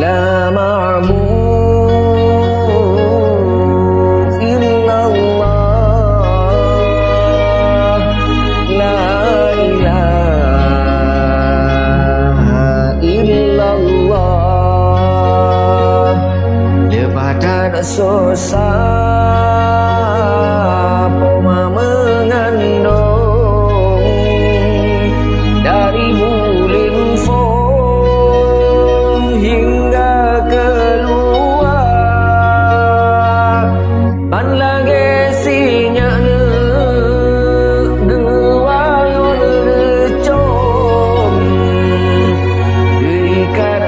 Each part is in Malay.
La ma'bud illallah, la ilaha illallah. Lepas tak susah poma mengandung dari bulim form hingga keluar. Ban lagi sinyaknya gewayon gecom geikan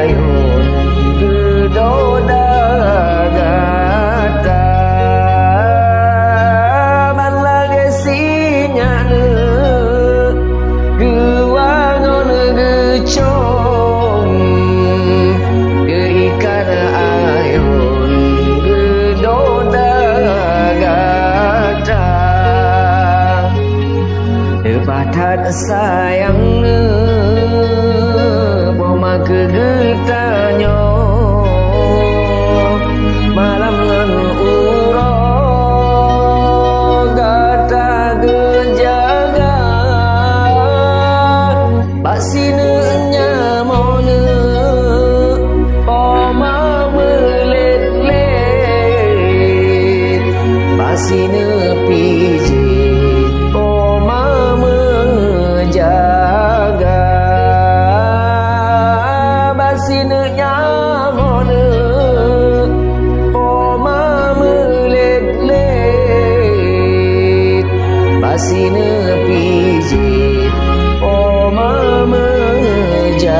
ayun gedoda gata. Ban lagi sinyaknya gewayon gecom geikan ayun gedoda gata. Lepatan sayangnya poma kegetanya malam ngan urang gata gejaga basine nyamone poma melet-let basine pijit poma menjaga basine nyamone poma melet-let basine pijit poma menjaga.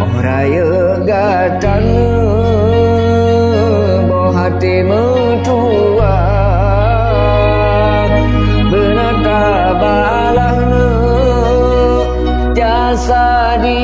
Oraya gatan boh hati mentua benata balahna jasa di